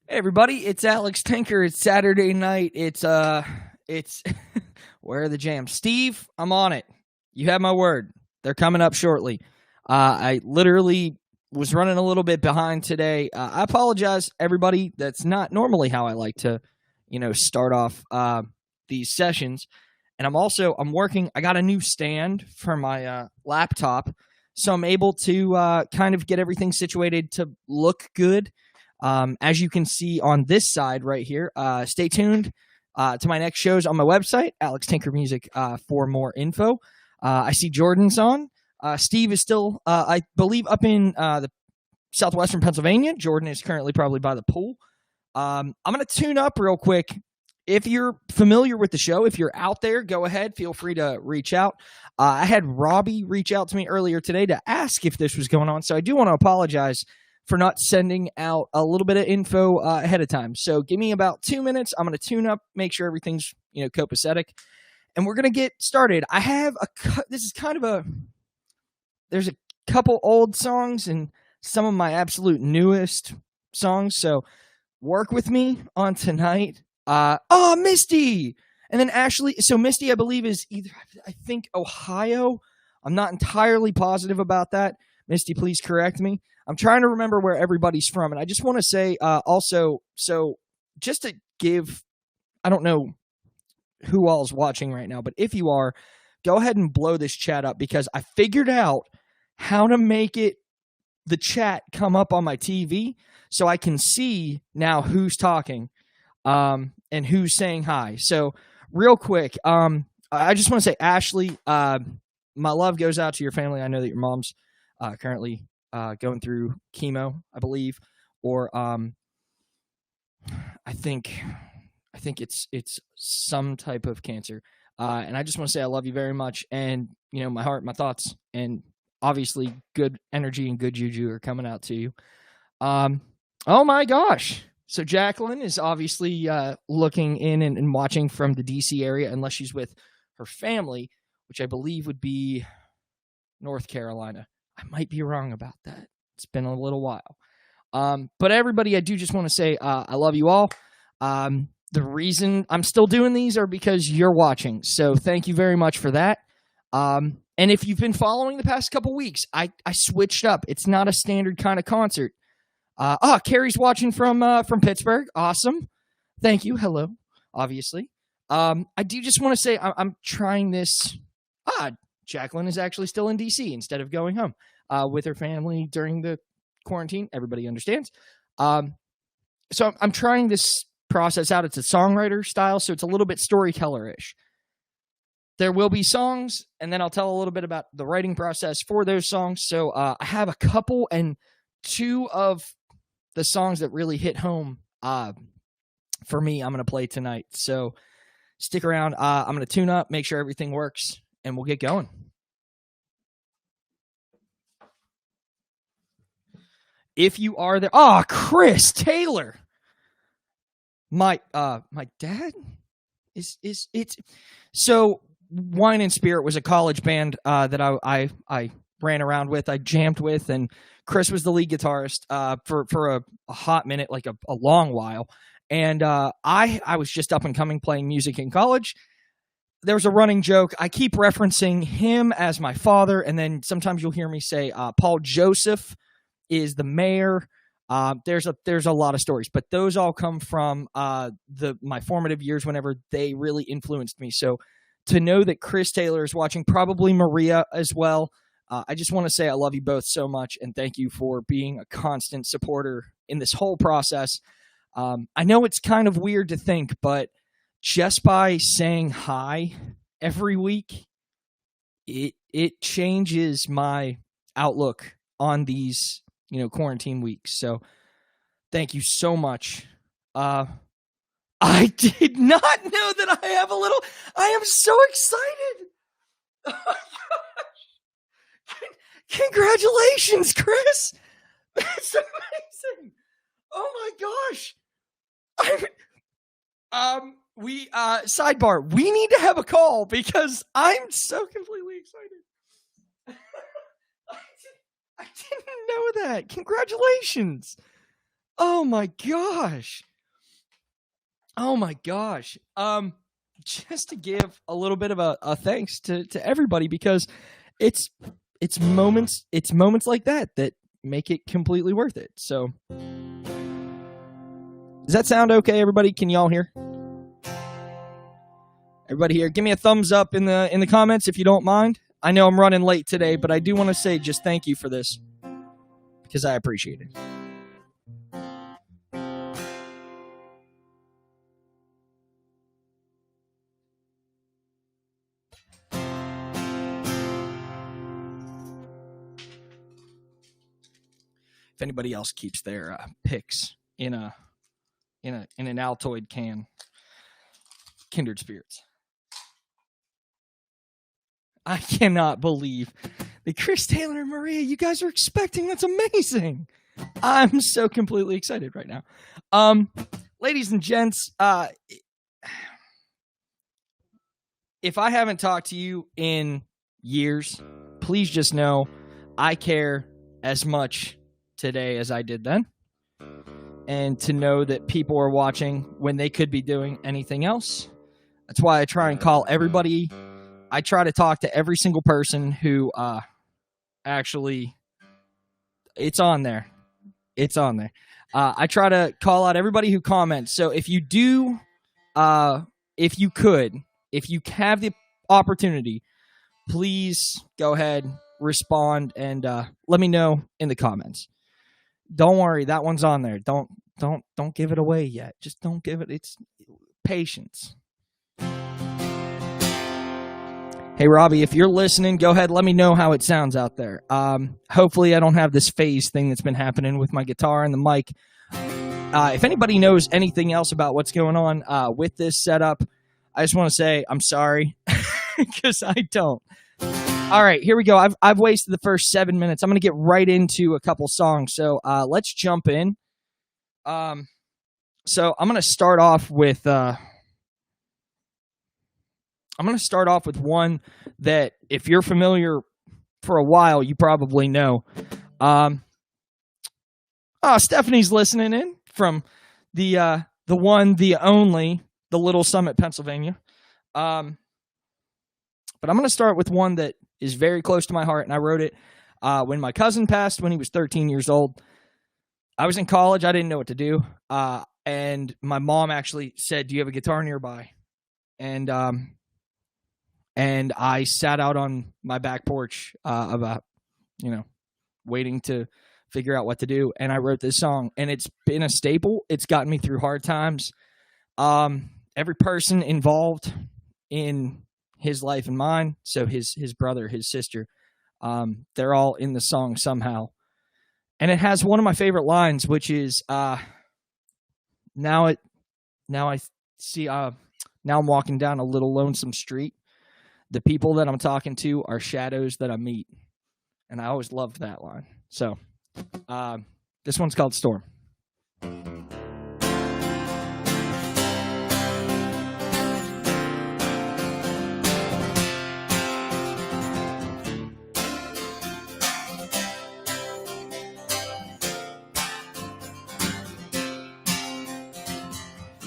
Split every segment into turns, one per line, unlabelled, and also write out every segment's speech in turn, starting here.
Hey everybody, it's Alex Tinker. It's Saturday night. It's where are the jams? Steve, I'm on it. You have my word. They're coming up shortly. I literally was running a little bit behind today. I apologize, everybody. That's not normally how I like to, start off these sessions. And I'm working. I got a new stand for my laptop, so I'm able to kind of get everything situated to look good. As you can see on this side right here, stay tuned to my next shows on my website, Alex Tinker Music, for more info. I see Jordan's on. Steve is still, I believe, up in the southwestern Pennsylvania. Jordan is currently probably by the pool. I'm going to tune up real quick. If you're familiar with the show, if you're out there, go ahead. Feel free to reach out. I had Robbie reach out to me earlier today to ask if this was going on, so I do want to apologize for not sending out a little bit of info ahead of time. So give me about 2 minutes. I'm going to tune up, make sure everything's, copacetic, and we're going to get started. I have this is kind of there's a couple old songs and some of my absolute newest songs. So work with me on tonight. Misty! And then Ashley. So Misty, I believe, is either, I think, Ohio. I'm not entirely positive about that. Misty, please correct me. I'm trying to remember where everybody's from. And I just want to say also, so just to give, I don't know who all is watching right now, but if you are, go ahead and blow this chat up, because I figured out how to make the chat come up on my TV so I can see now who's talking and who's saying hi. So real quick, I just want to say, Ashley, my love goes out to your family. I know that your mom's currently going through chemo, I believe, or I think it's some type of cancer. And I just want to say I love you very much, and my heart, my thoughts, and obviously good energy and good juju are coming out to you. Oh my gosh! So Jacqueline is obviously looking in and watching from the DC area, unless she's with her family, which I believe would be North Carolina. I might be wrong about that. It's been a little while. But everybody, I do just want to say I love you all. The reason I'm still doing these are because you're watching. So thank you very much for that. And if you've been following the past couple weeks, I switched up. It's not a standard kind of concert. Carrie's watching from Pittsburgh. Awesome. Thank you. Hello, obviously. I do just want to say I'm trying this. Jacqueline is actually still in DC instead of going home with her family during the quarantine. Everybody understands. So I'm trying this process out. It's a songwriter style, so it's a little bit storyteller-ish. There will be songs, and then I'll tell a little bit about the writing process for those songs. So I have a couple, and two of the songs that really hit home for me, I'm going to play tonight. So stick around. I'm going to tune up, make sure everything works, and we'll get going. If you are there, Chris Taylor, my dad is it's so Wine and Spirit was a college band that I ran around with, I jammed with, and Chris was the lead guitarist for a hot minute, like a long while, and I was just up and coming playing music in college. There's a running joke. I keep referencing him as my father, and then sometimes you'll hear me say Paul Joseph is the mayor. There's a lot of stories, but those all come from my formative years whenever they really influenced me. So to know that Chris Taylor is watching, probably Maria as well, I just want to say I love you both so much, and thank you for being a constant supporter in this whole process. I know it's kind of weird to think, but just by saying hi every week, it changes my outlook on these, quarantine weeks. So thank you so much. I did not know that I am so excited. Oh my gosh. Congratulations, Chris. That's amazing. Oh my gosh. Sidebar, we need to have a call because I'm so completely excited. I didn't know that. Congratulations. Oh my gosh. Oh my gosh. Just to give a little bit of a thanks to everybody, because it's moments like that make it completely worth it. So does that sound okay, everybody? Can y'all hear? Everybody here, give me a thumbs up in the comments if you don't mind. I know I'm running late today, but I do want to say just thank you for this, because I appreciate it. If anybody else keeps their picks in an Altoid can, kindred spirits. I cannot believe that Chris Taylor and Maria, you guys are expecting. That's amazing. I'm so completely excited right now. Ladies and gents, if I haven't talked to you in years, please just know I care as much today as I did then. And to know that people are watching when they could be doing anything else. That's why I try and call everybody. I try to talk to every single person who actually, it's on there. It's on there. I try to call out everybody who comments. So if you do, if you have the opportunity, please go ahead, respond, and let me know in the comments. Don't worry, that one's on there. Don't give it away yet. Just don't give it. It's patience. Hey, Robbie, if you're listening, go ahead. Let me know how it sounds out there. Hopefully I don't have this phase thing that's been happening with my guitar and the mic. If anybody knows anything else about what's going on with this setup, I just want to say I'm sorry, because I don't. All right, here we go. I've wasted the first 7 minutes. I'm going to get right into a couple songs. So let's jump in. So I'm going to start off with... I'm going to start off with one that, if you're familiar for a while, you probably know. Stephanie's listening in from the one, the only, the Little Summit, Pennsylvania. But I'm going to start with one that is very close to my heart, and I wrote it when my cousin passed when he was 13 years old. I was in college. I didn't know what to do. And my mom actually said, "Do you have a guitar nearby?" And I sat out on my back porch waiting to figure out what to do. And I wrote this song, and it's been a staple. It's gotten me through hard times. Every person involved in his life and mine, so his brother, his sister, they're all in the song somehow. And it has one of my favorite lines, which is, now I'm walking down a little lonesome street. The people that I'm talking to are shadows that I meet. And I always loved that line. So this one's called Storm.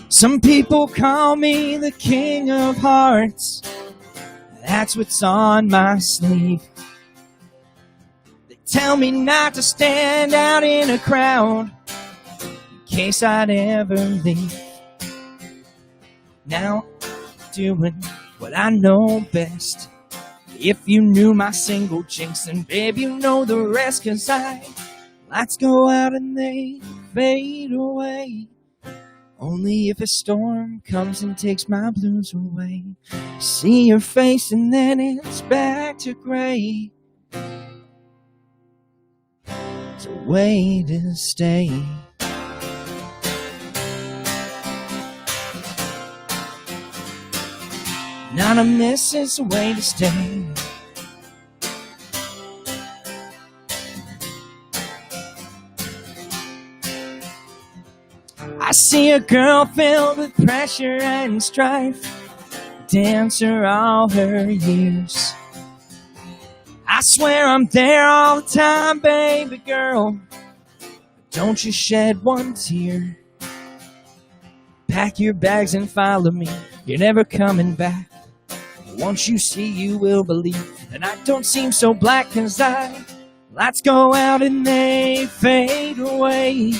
Some people call me the King of Hearts. That's what's on my sleeve. They tell me not to stand out in a crowd in case I'd ever leave. Now I'm doing what I know best. If you knew my single jinx, then babe, you know the rest. 'Cause lights go out and they fade away. Only if a storm comes and takes my blues away. See your face and then it's back to gray. It's a way to stay. Not a miss, it's a way to stay. I see a girl filled with pressure and strife, dancer all her years. I swear I'm there all the time, baby girl. Don't you shed one tear. Pack your bags and follow me. You're never coming back. Once you see, you will believe. And I don't seem so black, 'cause lights go out and they fade away.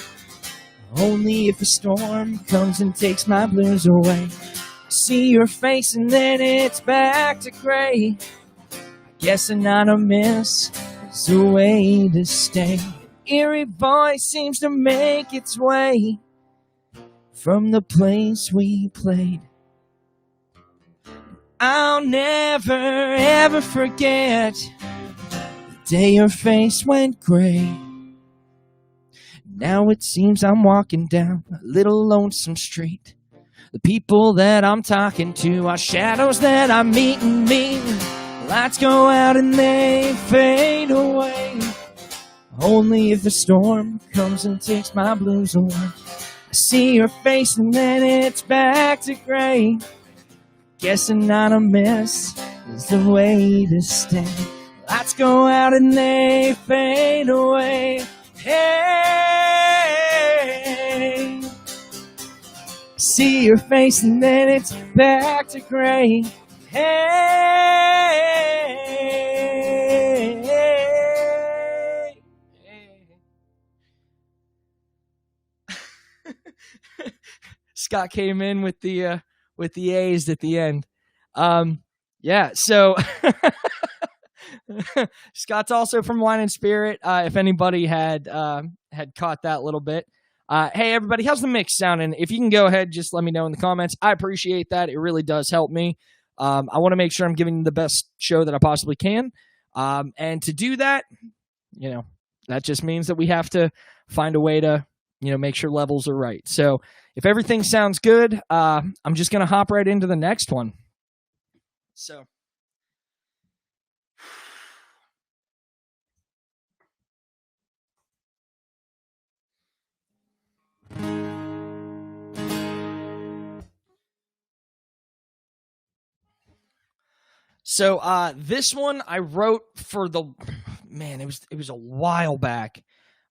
Only if a storm comes and takes my blues away. I see your face and then it's back to gray. I guess anonymous is the way to stay. An eerie voice seems to make its way from the place we played. I'll never ever forget the day your face went gray. Now it seems I'm walking down a little lonesome street. The people that I'm talking to are shadows that I'm meeting me. Lights go out and they fade away. Only if a storm comes and takes my blues away. I see your face and then it's back to gray. Guess anonymous is the way to stay. Lights go out and they fade away. Hey, I see your face and then it's back to gray. Hey, Scott came in with the A's at the end. Yeah, so Scott's also from Wine and Spirit. If anybody had caught that little bit. Hey, everybody, how's the mix sounding? If you can go ahead, just let me know in the comments. I appreciate that. It really does help me. I want to make sure I'm giving you the best show that I possibly can. And to do that, that just means that we have to find a way to, make sure levels are right. So if everything sounds good, I'm just going to hop right into the next one. So. So this one I wrote for it was a while back.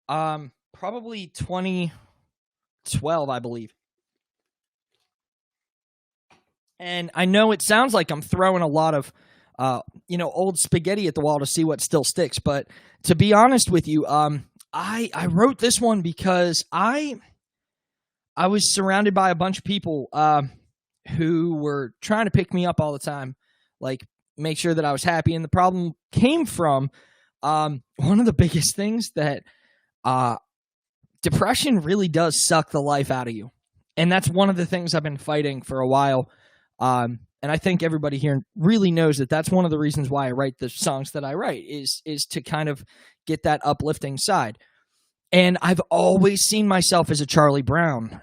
Probably 2012, I believe. And I know it sounds like I'm throwing a lot of old spaghetti at the wall to see what still sticks, but to be honest with you, I wrote this one because I was surrounded by a bunch of people who were trying to pick me up all the time, like make sure that I was happy. And the problem came from one of the biggest things that depression really does suck the life out of you. And that's one of the things I've been fighting for a while. And I think everybody here really knows that that's one of the reasons why I write the songs that I write is to kind of get that uplifting side. And I've always seen myself as a Charlie Brown.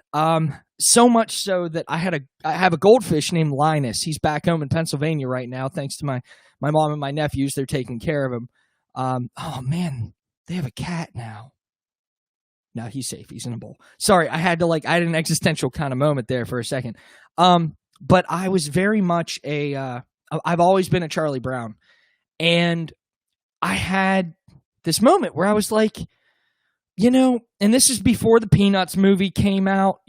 So much so that I have a goldfish named Linus. He's back home in Pennsylvania right now, thanks to my mom and my nephews. They're taking care of him. Oh man, they have a cat now. No, he's safe. He's in a bowl. Sorry, I had an existential kind of moment there for a second. But I was very much I've always been a Charlie Brown. And I had this moment where I was like, and this is before the Peanuts movie came out,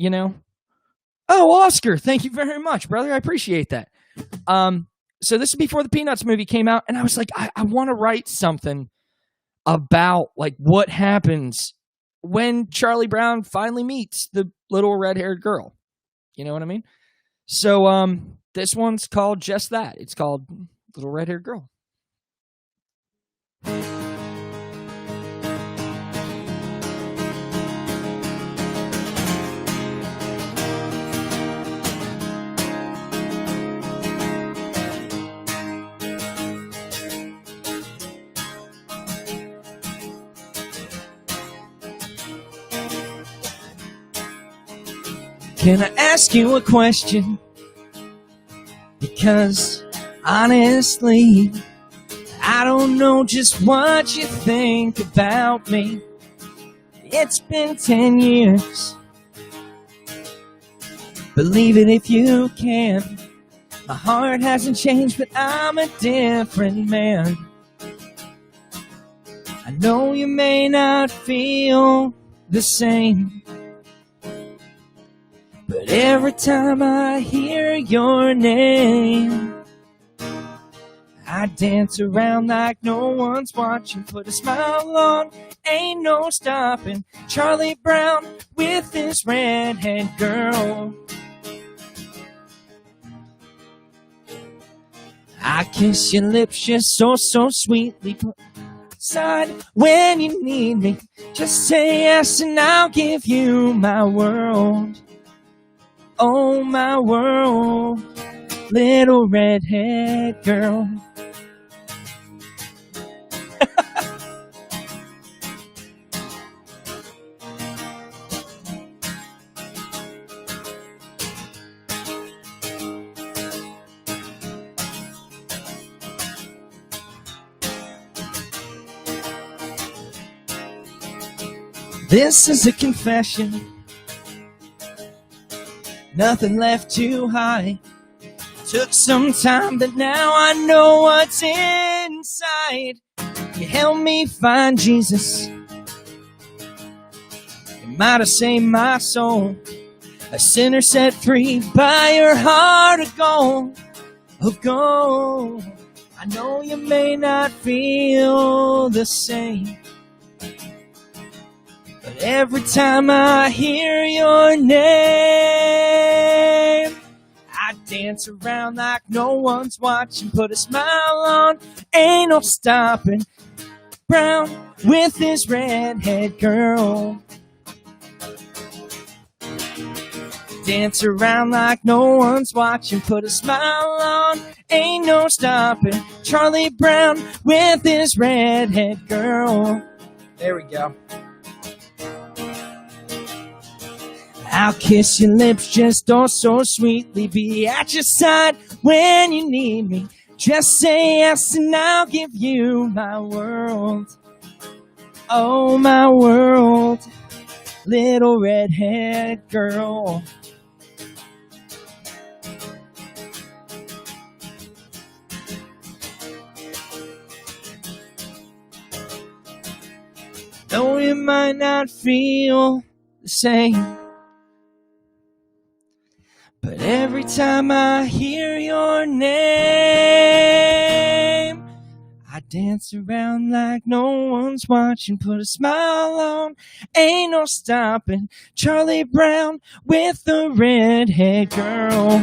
Oh, Oscar, thank you very much, brother. I appreciate that. So this is before the Peanuts movie came out, and I was like, I want to write something about what happens when Charlie Brown finally meets the little red-haired girl. You know what I mean? So this one's called just that. It's called Little Red-Haired Girl. Can I ask you a question? Because honestly, I don't know just what you think about me. It's been 10 years. Believe it if you can. My heart hasn't changed, but I'm a different man. I know you may not feel the same, but every time I hear your name, I dance around like no one's watching, put a smile on, ain't no stopping. Charlie Brown with his redhead girl. I kiss your lips just so sweetly. Put aside when you need me. Just say yes and I'll give you my world. Oh, my world, little redhead girl. This is a confession, nothing left to hide. Took some time, but now I know what's inside. You helped me find Jesus. You might have saved my soul. A sinner set free by your heart of gold. Of gold. I know you may not feel the same, but every time I hear your name, I dance around like no one's watching, put a smile on, ain't no stopping. Brown with his redhead girl. Dance around like no one's watching, put a smile on, ain't no stopping. Charlie Brown with his redhead girl. There we go. I'll kiss your lips just oh so sweetly, be at your side when you need me. Just say yes and I'll give you my world. Oh, my world, little redhead girl. Though you might not feel the same, but every time I hear your name, I dance around like no one's watching, put a smile on, ain't no stopping. Charlie Brown with the redhead girl.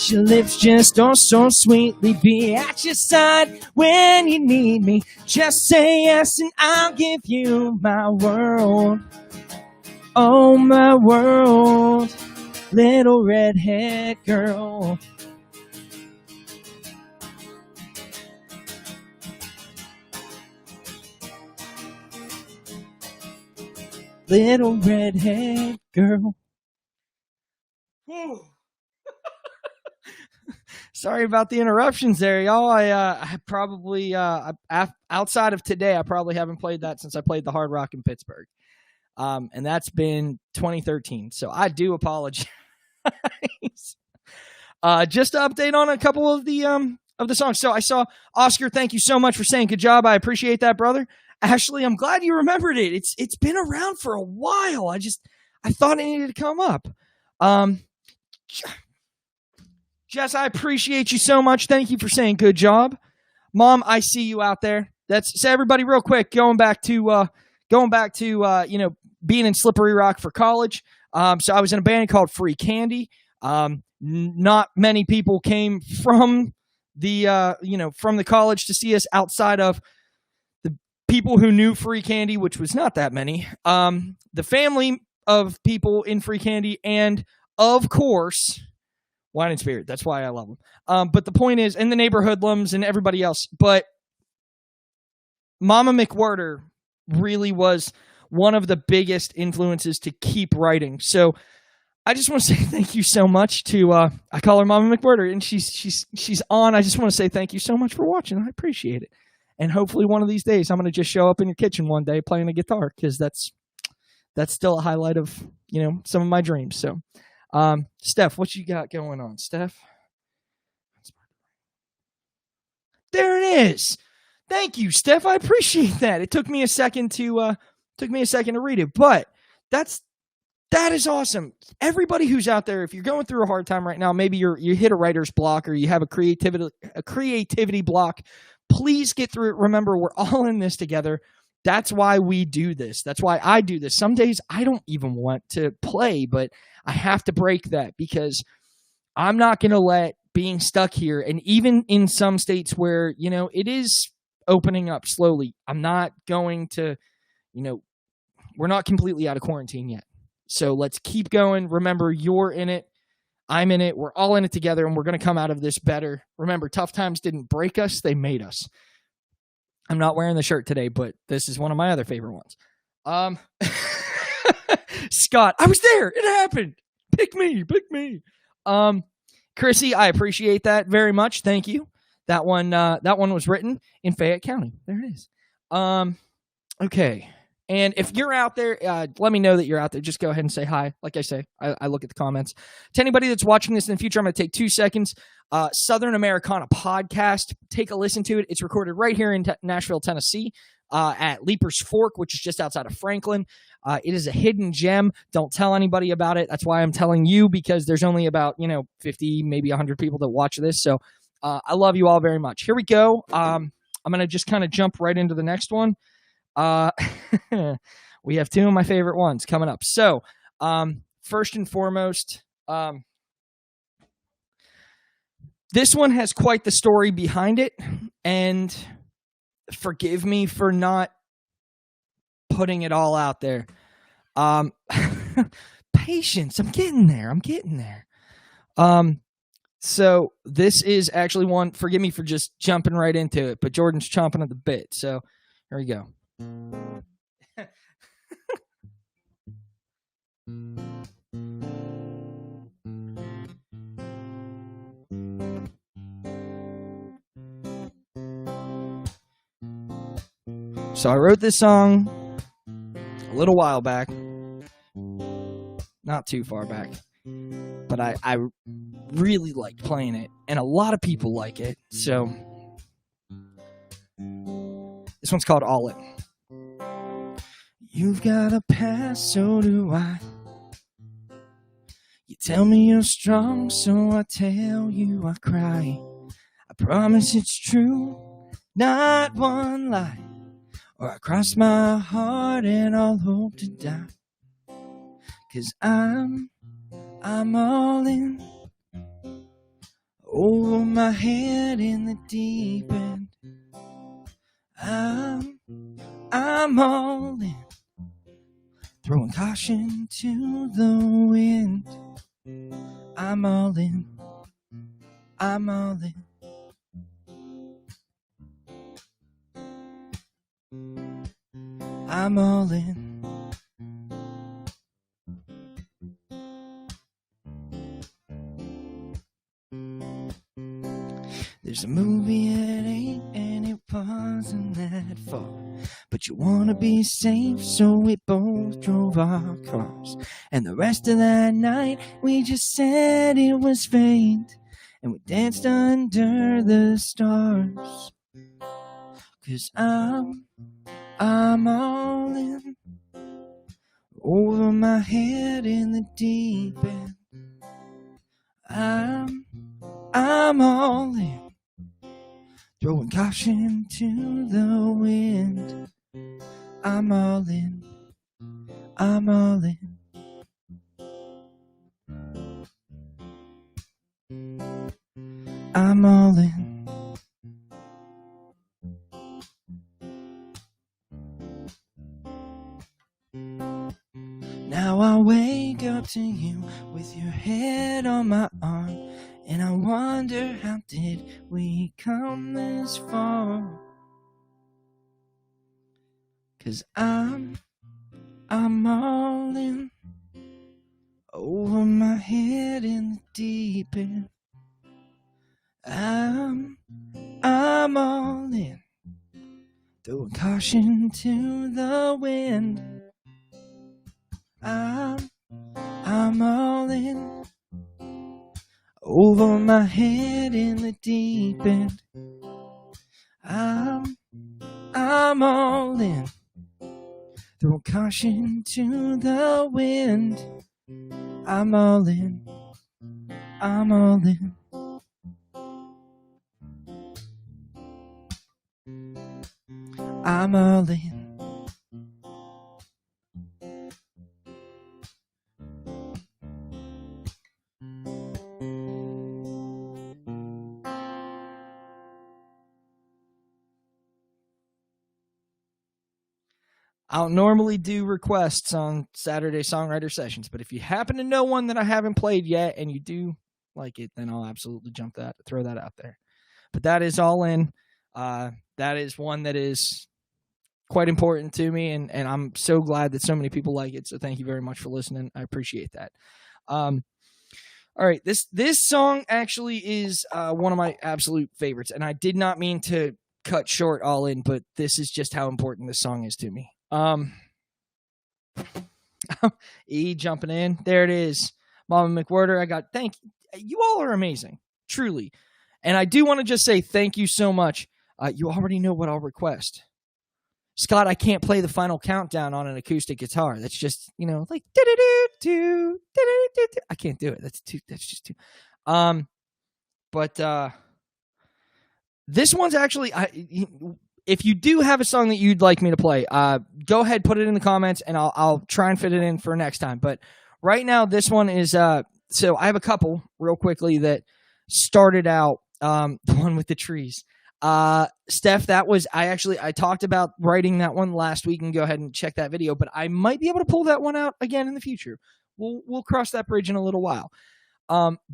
Your lips just oh so sweetly, be at your side when you need me. Just say yes and I'll give you my world. Oh, my world, little redhead girl. Little redhead girl. Sorry about the interruptions there, y'all. I probably, outside of today, I probably haven't played that since I played the Hard Rock in Pittsburgh. And that's been 2013. So I do apologize. Just to update on a couple of the songs. So I saw Oscar, thank you so much for saying good job. I appreciate that, brother. Ashley, I'm glad you remembered it. It's been around for a while. I thought it needed to come up. Jess, I appreciate you so much. Thank you for saying good job. Mom, I see you out there. So everybody real quick, going back to being in Slippery Rock for college. So I was in a band called Free Candy. Not many people came from the college to see us outside of the people who knew Free Candy, which was not that many. The family of people in Free Candy, and of course, Wine and Spirit. That's why I love them. But the point is, and the neighborhood hoodlums and everybody else. But Mama McWhirter really was one of the biggest influences to keep writing. So I just want to say thank you so much to, I call her Mama McWhirter, and she's on. I just want to say thank you so much for watching. I appreciate it. And hopefully one of these days I'm going to just show up in your kitchen one day playing a guitar, because that's still a highlight of, some of my dreams. So, Steph, what you got going on, Steph? There it is. Thank you, Steph. I appreciate that. It took me a second to read it, but that is awesome. Everybody who's out there, if you're going through a hard time right now, maybe you hit a writer's block or you have a creativity block, please get through it. Remember, we're all in this together. That's why we do this. That's why I do this. Some days I don't even want to play, but I have to break that because I'm not going to let being stuck here, and even in some states where, it is opening up slowly, I'm not going to, we're not completely out of quarantine yet. So let's keep going. Remember, you're in it. I'm in it. We're all in it together, and we're going to come out of this better. Remember, tough times didn't break us. They made us. I'm not wearing the shirt today, but this is one of my other favorite ones. Scott, I was there. It happened. Pick me. Chrissy, I appreciate that very much. Thank you. That one was written in Fayette County. There it is. Okay. And if you're out there, let me know that you're out there. Just go ahead and say hi. Like I say, I look at the comments. To anybody that's watching this in the future, I'm going to take 2 seconds. Southern Americana podcast. Take a listen to it. It's recorded right here in Nashville, Tennessee, at Leaper's Fork, which is just outside of Franklin. It is a hidden gem. Don't tell anybody about it. That's why I'm telling you, because there's only about 50, maybe 100 people that watch this. So I love you all very much. Here we go. I'm going to just kind of jump right into the next one. We have 2 of my favorite ones coming up. So, first and foremost, this one has quite the story behind it, and forgive me for not putting it all out there. Patience. I'm getting there. So this is actually one, forgive me for just jumping right into it, but Jordan's chomping at the bit. So here we go. So I wrote this song a little while back, not too far back, but I really liked playing it, and a lot of people like it. So this one's called All In. You've got a past, so do I. You tell me you're strong, so I tell you I cry. I promise it's true, not one lie. Or I cross my heart and I'll hope to die. 'Cause I'm all in. Over my head in the deep end. I'm all in. Throwing caution to the wind. I'm all in. I'm all in. I'm all in. There's a movie at 8 and it wasn't that far. But you wanna be safe, so we both drove our cars. And the rest of that night, we just said it was fate. And we danced under the stars. 'Cause I'm all in. Over my head in the deep end. I'm all in. Throwing caution to the wind. I'm all in. I'm all in. I'm all in. Now I wake up to you with your head on my arm, and I wonder, how did we come this far? 'Cause I'm all in. Over my head in the deep end. I'm all in. Throwing caution to the wind. I'm all in. Over my head in the deep end. I'm all in. Throw caution to the wind. I'm all in. I'm all in. I'm all in. I don't normally do requests on Saturday Songwriter Sessions, but if you happen to know one that I haven't played yet and you do like it, then I'll absolutely throw that out there. But that is all in. That is one that is quite important to me, and I'm so glad that so many people like it. So thank you very much for listening. I appreciate that. All right, this song actually is one of my absolute favorites, and I did not mean to cut short all in, but this is just how important this song is to me. E jumping in. There it is. Mama McWhorter. Thank you. You all are amazing. Truly. And I do want to just say thank you so much. You already know what I'll request. Scott, I can't play the final countdown on an acoustic guitar. That's just, like do-do-do-do, do-do-do-do. I can't do it. That's just too. But this one's actually if you do have a song that you'd like me to play, go ahead, put it in the comments, and I'll try and fit it in for next time. But right now, this one is so I have a couple real quickly that started out the one with the trees. Steph, that was I talked about writing that one last week, and go ahead and check that video. But I might be able to pull that one out again in the future. We'll cross that bridge in a little while.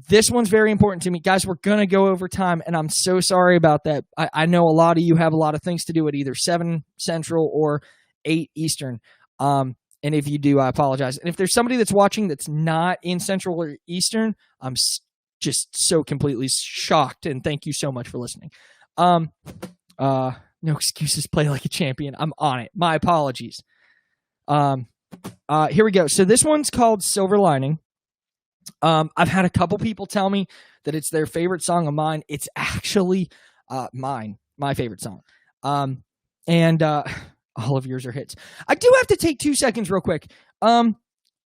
This one's very important to me. Guys, we're going to go over time, and I'm so sorry about that. I know a lot of you have a lot of things to do at either 7 Central or 8 Eastern. And if you do, I apologize. And if there's somebody that's watching that's not in Central or Eastern, I'm just so completely shocked, and thank you so much for listening. No excuses, play like a champion. I'm on it. My apologies. Here we go. So this one's called Silver Lining. I've had a couple people tell me that it's their favorite song of mine. It's actually my favorite song. And all of yours are hits. I do have to take 2 seconds real quick. And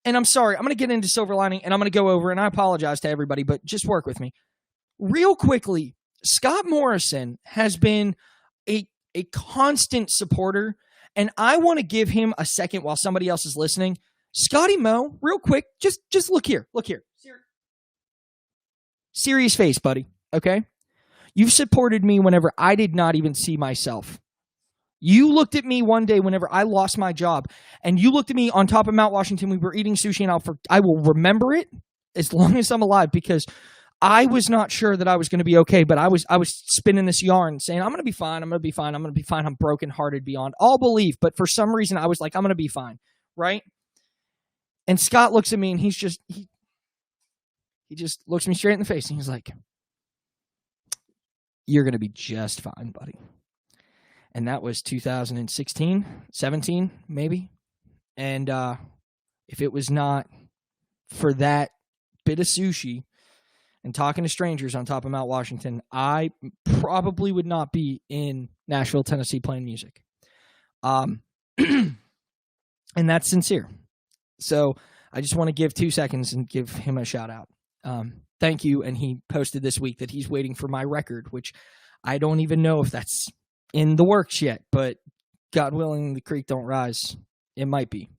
I'm sorry, I'm going to get into Silver Lining, and I'm going to go over, and I apologize to everybody, but just work with me. Real quickly, Scott Morrison has been a constant supporter, and I want to give him a second while somebody else is listening. Scotty Moe, real quick, just look here. Serious face, buddy, okay? You've supported me whenever I did not even see myself. You looked at me one day whenever I lost my job, and you looked at me on top of Mount Washington. We were eating sushi, and I will remember it as long as I'm alive, because I was not sure that I was going to be okay, but I was spinning this yarn saying, I'm going to be fine, I'm going to be fine, I'm going to be fine. I'm brokenhearted beyond all belief, but for some reason I was like, I'm going to be fine, right? And Scott looks at me, and he just looks me straight in the face, and he's like, you're going to be just fine, buddy. And that was 2016, 17, maybe. And if it was not for that bit of sushi and talking to strangers on top of Mount Washington, I probably would not be in Nashville, Tennessee playing music. And that's sincere. So I just want to give 2 seconds and give him a shout out. Thank you. And he posted this week that he's waiting for my record, which I don't even know if that's in the works yet, but God willing, the creek don't rise. It might be.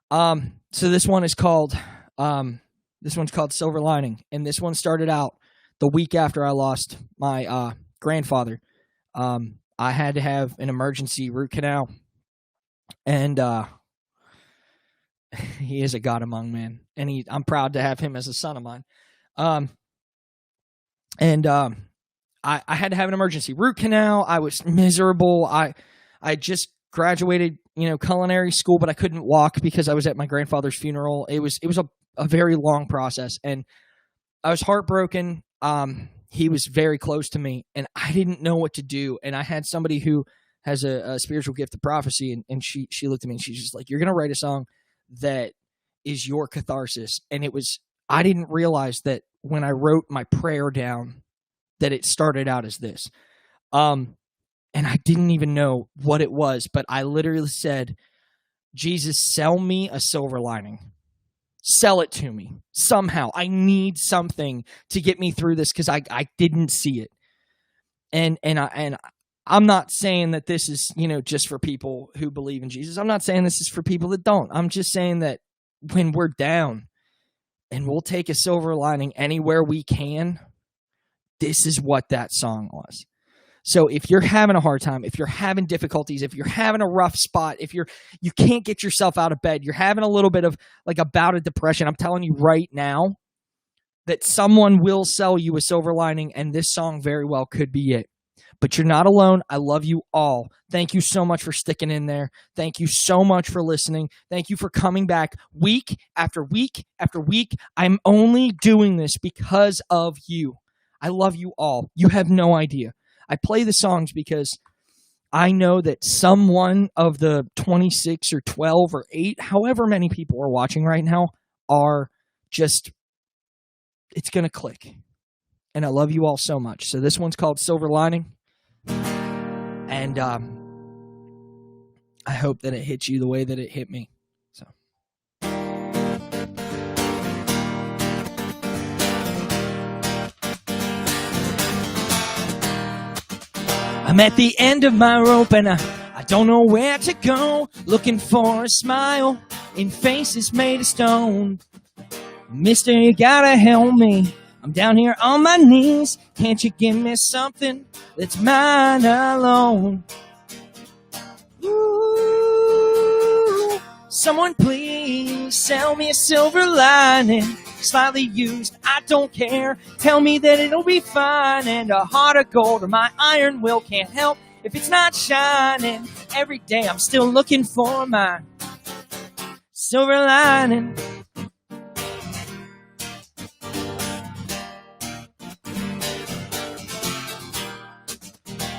So this one is called Silver Lining. And this one started out the week after I lost my grandfather. I had to have an emergency root canal, and he is a God among men, and I'm proud to have him as a son of mine. I had to have an emergency root canal. I was miserable. I just graduated, culinary school, but I couldn't walk because I was at my grandfather's funeral. It was a very long process, and I was heartbroken. He was very close to me, and I didn't know what to do. And I had somebody who has a spiritual gift of prophecy, and she looked at me, and she's just like, you're going to write a song that is your catharsis. And I didn't realize that when I wrote my prayer down, that it started out as this. And I didn't even know what it was, but I literally said, Jesus, sell me a silver lining. Sell it to me somehow. I need something to get me through this because I didn't see it. And I'm not saying that this is, just for people who believe in Jesus. I'm not saying this is for people that don't. I'm just saying that when we're down and we'll take a silver lining anywhere we can, this is what that song was. So if you're having a hard time, if you're having difficulties, if you're having a rough spot, if you can't get yourself out of bed, you're having a little bit of like a bout of depression, I'm telling you right now that someone will sell you a silver lining, and this song very well could be it. But you're not alone. I love you all. Thank you so much for sticking in there. Thank you so much for listening. Thank you for coming back week after week after week. I'm only doing this because of you. I love you all. You have no idea. I play the songs because I know that someone of the 26 or 12 or 8, however many people are watching right now, are just, it's going to click. And I love you all so much. So this one's called Silver Lining. And I hope that it hits you the way that it hit me. So. I'm at the end of my rope and I don't know where to go. Looking for a smile in faces made of stone. Mister, you gotta help me. I'm down here on my knees. Can't you give me something that's mine alone? Ooh, someone please sell me a silver lining. Slightly used, I don't care. Tell me that it'll be fine. And a heart of gold or my iron will can't help if it's not shining. Every day I'm still looking for my silver lining.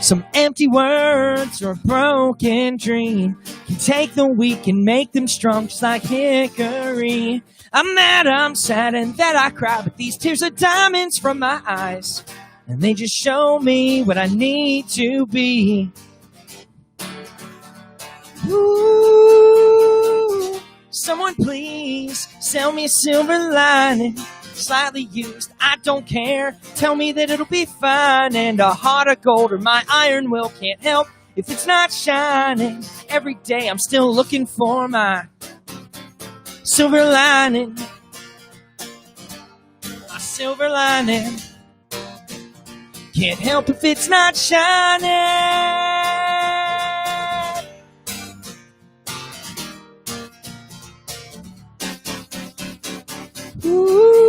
Some empty words or a broken dream can take the weak and make them strong just like hickory. I'm mad, I'm sad, and that I cry, but these tears are diamonds from my eyes, and they just show me what I need to be. Ooh, someone please sell me a silver lining. Slightly used, I don't care. Tell me that it'll be fine. And a heart of gold or my iron will can't help if it's not shining. Every day I'm still looking for my silver lining. My silver lining. Can't help if it's not shining. Ooh,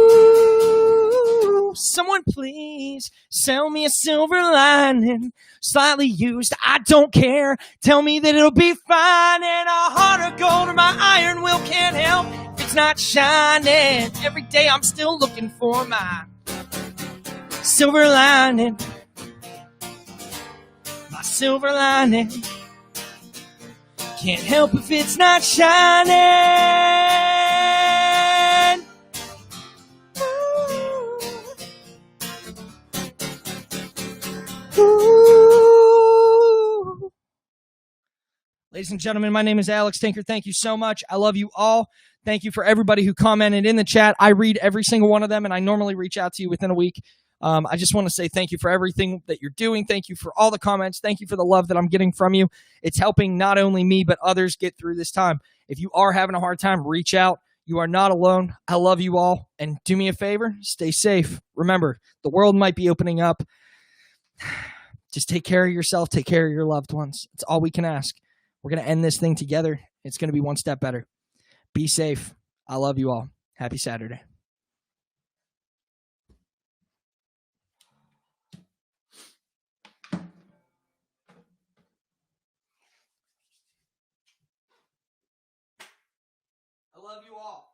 someone please sell me a silver lining. Slightly used, I don't care. Tell me that it'll be fine. And a heart of gold or my iron will can't help if it's not shining. Every day I'm still looking for my silver lining. My silver lining. Can't help if it's not shining. Ooh. Ladies and gentlemen, my name is Alex Tinker. Thank you so much. I love you all. Thank you for everybody who commented in the chat. I read every single one of them, and I normally reach out to you within a week. I just want to say thank you for everything that you're doing. Thank you for all the comments. Thank you for the love that I'm getting from you. It's helping not only me, but others get through this time. If you are having a hard time, reach out. You are not alone. I love you all. And do me a favor, stay safe. Remember, the world might be opening up. Just take care of yourself. Take care of your loved ones. It's all we can ask. We're going to end this thing together. It's going to be one step better. Be safe. I love you all. Happy Saturday. I love you all.